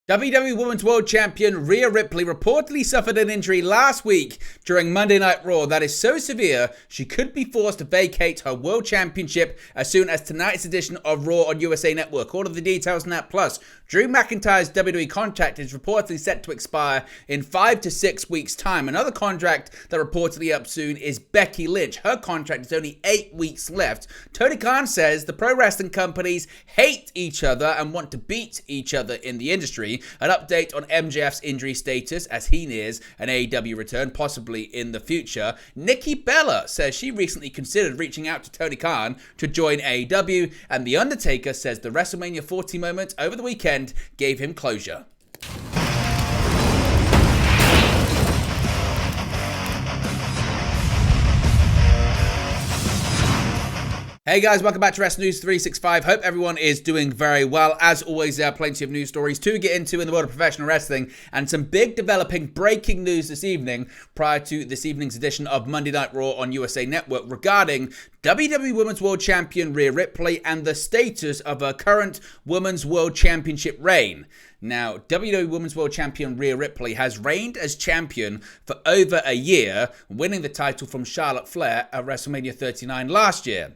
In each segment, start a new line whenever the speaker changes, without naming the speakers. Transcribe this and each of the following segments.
WWE Women's World Champion Rhea Ripley reportedly suffered an injury last week during Monday Night Raw that is so severe she could be forced to vacate her World Championship as soon as tonight's edition of Raw on USA Network. All of the details on that. Plus, Drew McIntyre's WWE contract is reportedly set to expire in 5 to 6 weeks' time. Another contract that reportedly up soon is Becky Lynch. Her contract is only 8 weeks left. Tony Khan says the pro wrestling companies hate each other and want to beat each other in the industry. An update on MJF's injury status as he nears an AEW return, possibly in the future. Nikki Bella says she recently considered reaching out to Tony Khan to join AEW, and The Undertaker says the WrestleMania 40 moment over the weekend gave him closure. Hey guys, welcome back to Wrestling News 365. Hope everyone is doing very well. As always, there are plenty of news stories to get into in the world of professional wrestling and some big developing breaking news this evening prior to this evening's edition of Monday Night Raw on USA Network regarding WWE Women's World Champion Rhea Ripley and the status of her current Women's World Championship reign. Now, WWE Women's World Champion Rhea Ripley has reigned as champion for over a year, winning the title from Charlotte Flair at WrestleMania 39 last year.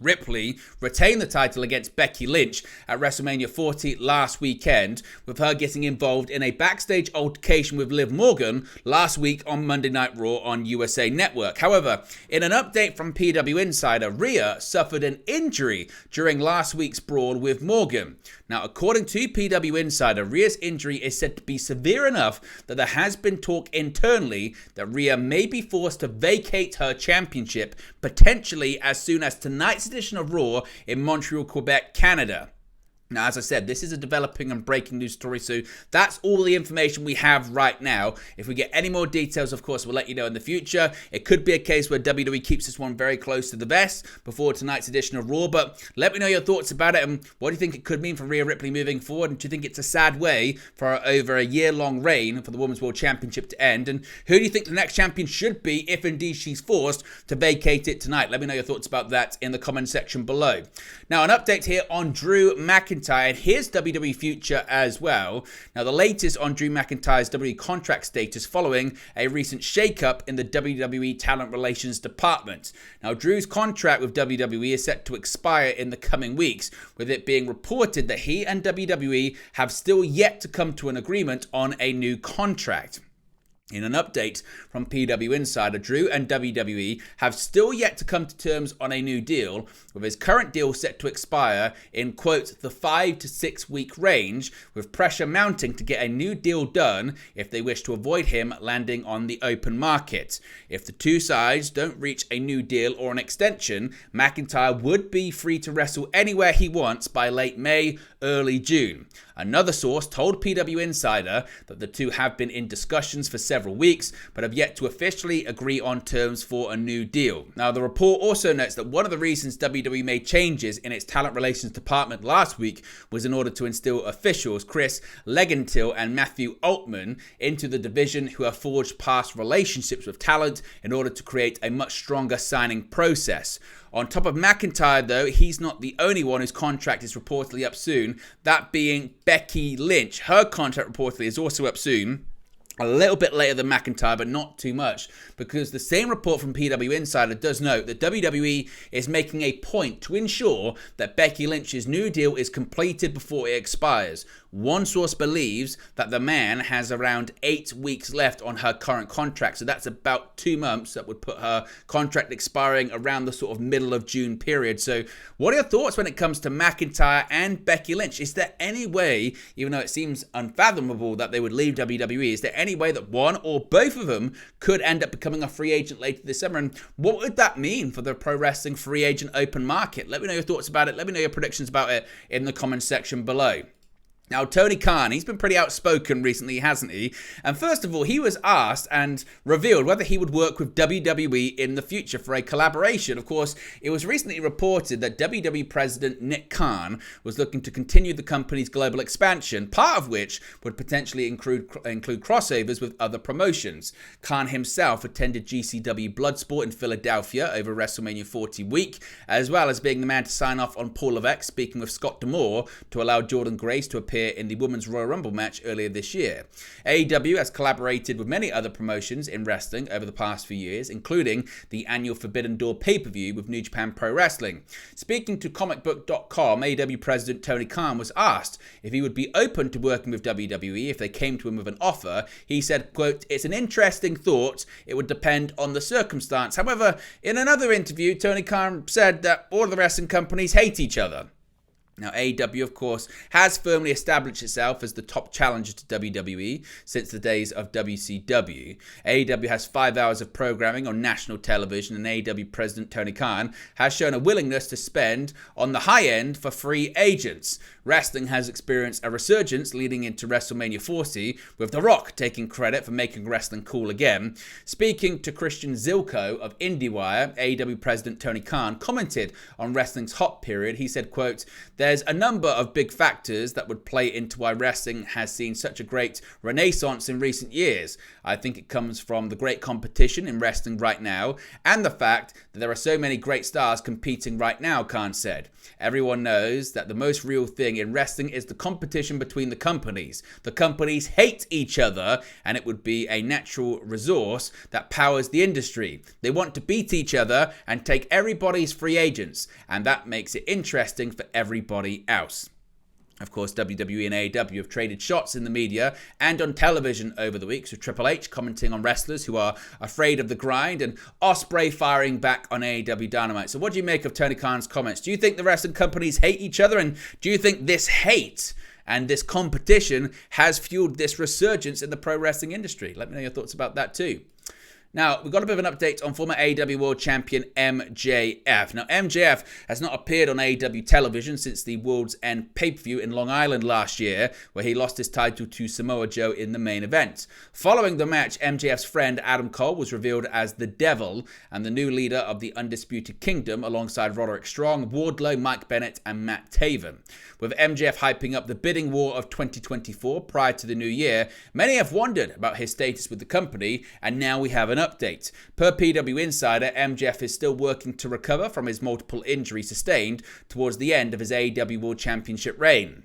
Ripley retained the title against Becky Lynch at WrestleMania 40 last weekend, with her getting involved in a backstage altercation with Liv Morgan last week on Monday Night Raw on USA Network. However, in an update from PW Insider, Rhea suffered an injury during last week's brawl with Morgan. Now, according to PW Insider, Rhea's injury is said to be severe enough that there has been talk internally that Rhea may be forced to vacate her championship, potentially as soon as tonight's edition of Raw in Montreal, Quebec, Canada. Now, as I said, this is a developing and breaking news story, so that's all the information we have right now. If we get any more details, of course, we'll let you know in the future. It could be a case where WWE keeps this one very close to the vest before tonight's edition of Raw, but let me know your thoughts about it and what do you think it could mean for Rhea Ripley moving forward, and do you think it's a sad way for her over a year-long reign for the Women's World Championship to end, and who do you think the next champion should be if indeed she's forced to vacate it tonight? Let me know your thoughts about that in the comment section below. Now, an update here on Drew McIntyre and his WWE future as well. Now, the latest on Drew McIntyre's WWE contract status following a recent shakeup in the WWE Talent Relations Department. Now, Drew's contract with WWE is set to expire in the coming weeks, with it being reported that he and WWE have still yet to come to an agreement on a new contract. In an update from PW Insider, Drew and WWE have still yet to come to terms on a new deal, with his current deal set to expire in, quote, the 5 to 6 week range, with pressure mounting to get a new deal done if they wish to avoid him landing on the open market. If the two sides don't reach a new deal or an extension, McIntyre would be free to wrestle anywhere he wants by late May, early June. Another source told PW Insider that the two have been in discussions for several weeks, but have yet to officially agree on terms for a new deal. Now, the report also notes that one of the reasons WWE made changes in its talent relations department last week was in order to instill officials Chris Legentil and Matthew Altman into the division, who have forged past relationships with talent in order to create a much stronger signing process. On top of McIntyre, though, he's not the only one whose contract is reportedly up soon, that being Becky Lynch. Her contract reportedly is also up soon. A little bit later than McIntyre, but not too much, because the same report from PW Insider does note that WWE is making a point to ensure that Becky Lynch's new deal is completed before it expires. One source believes that the man has around 8 weeks left on her current contract, so that's about 2 months. That would put her contract expiring around the sort of middle of June period. So what are your thoughts when it comes to McIntyre and Becky Lynch? Is there any way, even though it seems unfathomable that they would leave WWE, is there any way that one or both of them could end up becoming a free agent later this summer? And what would that mean for the pro wrestling free agent open market? Let me know your thoughts about it. Let me know your predictions about it in the comments section below. Now, Tony Khan, he's been pretty outspoken recently, hasn't he? And first of all, he was asked and revealed whether he would work with WWE in the future for a collaboration. Of course, it was recently reported that WWE President Nick Khan was looking to continue the company's global expansion, part of which would potentially include crossovers with other promotions. Khan himself attended GCW Bloodsport in Philadelphia over WrestleMania 40 week, as well as being the man to sign off on Paul Levesque speaking with Scott D'Amore to allow Jordan Grace to appear appear in the Women's Royal Rumble match earlier this year. AEW has collaborated with many other promotions in wrestling over the past few years, including the annual Forbidden Door pay-per-view with New Japan Pro Wrestling. Speaking to comicbook.com, AEW president Tony Khan was asked if he would be open to working with WWE if they came to him with an offer. He said, quote, "It's an interesting thought. It would depend on the circumstance." However, in another interview, Tony Khan said that all of the wrestling companies hate each other. Now, AEW, of course, has firmly established itself as the top challenger to WWE since the days of WCW. AEW has 5 hours of programming on national television, and AEW president Tony Khan has shown a willingness to spend on the high end for free agents. Wrestling has experienced a resurgence leading into WrestleMania 40, with The Rock taking credit for making wrestling cool again. Speaking to Christian Zilko of IndieWire, AEW president Tony Khan commented on wrestling's hot period. He said, quote, "There's a number of big factors that would play into why wrestling has seen such a great renaissance in recent years. I think it comes from the great competition in wrestling right now and the fact that there are so many great stars competing right now," Khan said. "Everyone knows that the most real thing in wrestling is the competition between the companies. The companies hate each other, and it would be a natural resource that powers the industry. They want to beat each other and take everybody's free agents, and that makes it interesting for everybody else." Of course, WWE and AEW have traded shots in the media and on television over the weeks, with Triple H commenting on wrestlers who are afraid of the grind and Ospreay firing back on AEW Dynamite. So what do you make of Tony Khan's comments? Do you think the wrestling companies hate each other, and do you think this hate and this competition has fueled this resurgence in the pro wrestling industry? Let me know your thoughts about that too. Now, we've got a bit of an update on former AEW World Champion MJF. Now, MJF has not appeared on AEW television since the World's End pay-per-view in Long Island last year, where he lost his title to Samoa Joe in the main event. Following the match, MJF's friend Adam Cole was revealed as the Devil and the new leader of the Undisputed Kingdom, alongside Roderick Strong, Wardlow, Mike Bennett, and Matt Taven. With MJF hyping up the bidding war of 2024 prior to the new year, many have wondered about his status with the company, and now we have an update. Per PW Insider, MJF is still working to recover from his multiple injuries sustained towards the end of his AEW World Championship reign.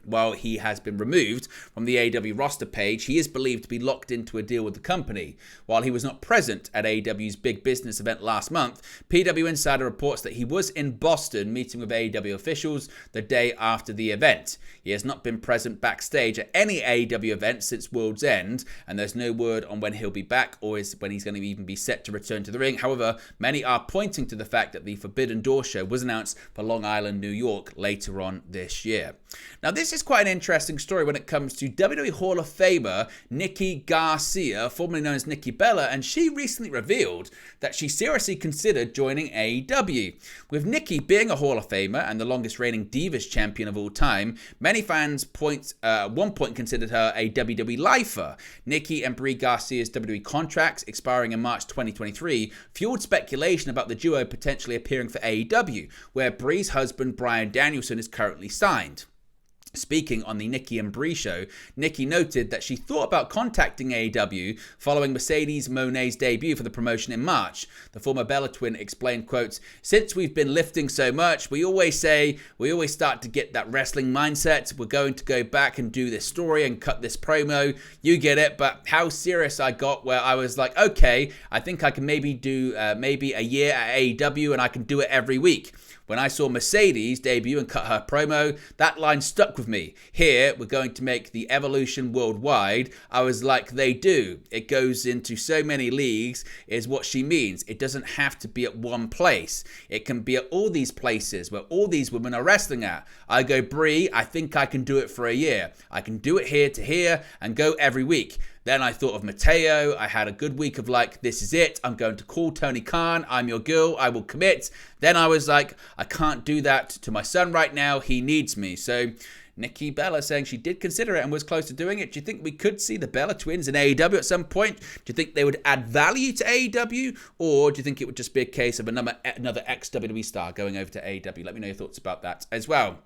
While he has been removed from the AEW roster page, he is believed to be locked into a deal with the company. While he was not present at AEW's big business event last month, PW Insider reports that he was in Boston meeting with AEW officials the day after the event. He has not been present backstage at any AEW event since World's End, and there's no word on when he'll be back or when he's going to even be set to return to the ring. However, many are pointing to the fact that the Forbidden Door show was announced for Long Island, New York later on this year. Now, this is quite an interesting story when it comes to WWE Hall of Famer Nikki Garcia, formerly known as Nikki Bella, and she recently revealed that she seriously considered joining AEW. With Nikki being a Hall of Famer and the longest reigning Divas champion of all time, many fans at one point considered her a WWE lifer. Nikki and Brie Garcia's WWE contracts expiring in March 2023 fueled speculation about the duo potentially appearing for AEW, where Brie's husband Bryan Danielson is currently signed. Speaking on the Nikki and Brie show, Nikki noted that she thought about contacting AEW following Mercedes Moné's debut for the promotion in March. The former Bella twin explained, quote, "Since we've been lifting so much, we always start to get that wrestling mindset. We're going to go back and do this story and cut this promo. You get it." But how serious I got, where I was like, okay, I think I can maybe do maybe a year at AEW and I can do it every week. When I saw Mercedes debut and cut her promo, that line stuck with me. Here, we're going to make the evolution worldwide. I was like, they do. It goes into so many leagues, is what she means. It doesn't have to be at one place. It can be at all these places where all these women are wrestling at. I go, Brie, I think I can do it for a year. I can do it here to here and go every week. Then I thought of Mateo. I had a good week of like, this is it. I'm going to call Tony Khan. I'm your girl. I will commit. Then I was like, I can't do that to my son right now. He needs me. So Nikki Bella saying she did consider it and was close to doing it. Do you think we could see the Bella twins in AEW at some point? Do you think they would add value to AEW? Or do you think it would just be a case of another ex-WWE star going over to AEW? Let me know your thoughts about that as well.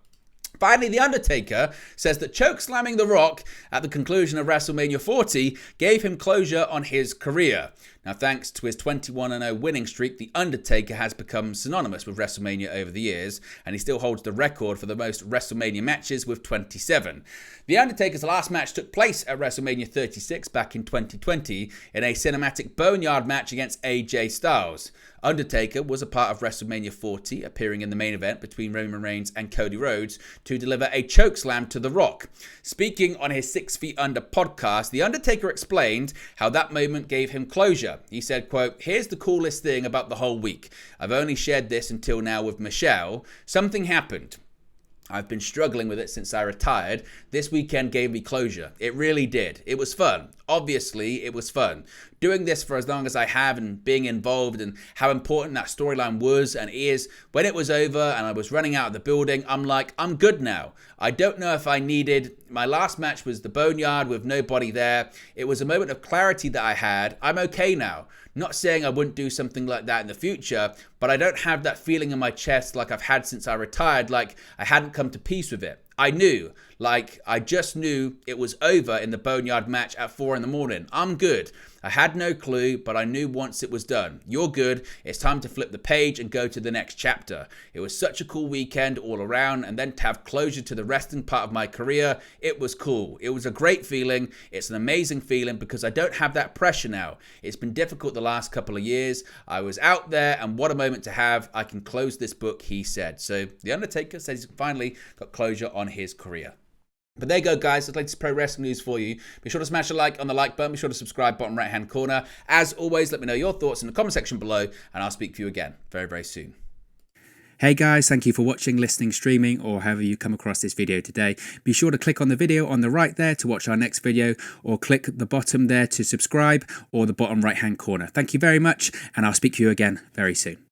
Finally, The Undertaker says that chokeslamming The Rock at the conclusion of WrestleMania 40 gave him closure on his career. Now, thanks to his 21-0 winning streak, The Undertaker has become synonymous with WrestleMania over the years, and he still holds the record for the most WrestleMania matches with 27. The Undertaker's last match took place at WrestleMania 36 back in 2020 in a cinematic Boneyard match against AJ Styles. Undertaker was a part of WrestleMania 40, appearing in the main event between Roman Reigns and Cody Rhodes to deliver a chokeslam to The Rock. Speaking on his 6 Feet Under podcast, The Undertaker explained how that moment gave him closure. He said, quote, "Here's the coolest thing about the whole week. I've only shared this until now with Michelle. Something happened. I've been struggling with it since I retired. This weekend gave me closure. It really did. It was fun. Obviously, it was fun. Doing this for as long as I have and being involved and how important that storyline was and is, when it was over and I was running out of the building, I'm like, I'm good now. I don't know if I needed... My last match was the Boneyard with nobody there. It was a moment of clarity that I had. I'm okay now. Not saying I wouldn't do something like that in the future, but I don't have that feeling in my chest like I've had since I retired, like I hadn't come to peace with it. I knew, like I just knew it was over in the Boneyard match at 4 a.m. I'm good. I had no clue, but I knew once it was done. You're good. It's time to flip the page and go to the next chapter. It was such a cool weekend all around, and then to have closure to the resting part of my career, it was cool. It was a great feeling. It's an amazing feeling because I don't have that pressure now. It's been difficult the last couple of years. I was out there, and what a moment to have. I can close this book, he said. So The Undertaker says he's finally got closure on his career. But there you go, guys. That's latest pro wrestling news for you. Be sure to smash a like on the like button. Be sure to subscribe, bottom right-hand corner. As always, let me know your thoughts in the comment section below, and I'll speak to you again very, very soon.
Hey guys, thank you for watching, listening, streaming, or however you come across this video today. Be sure to click on the video on the right there to watch our next video, or click the bottom there to subscribe, or the bottom right-hand corner. Thank you very much, and I'll speak to you again very soon.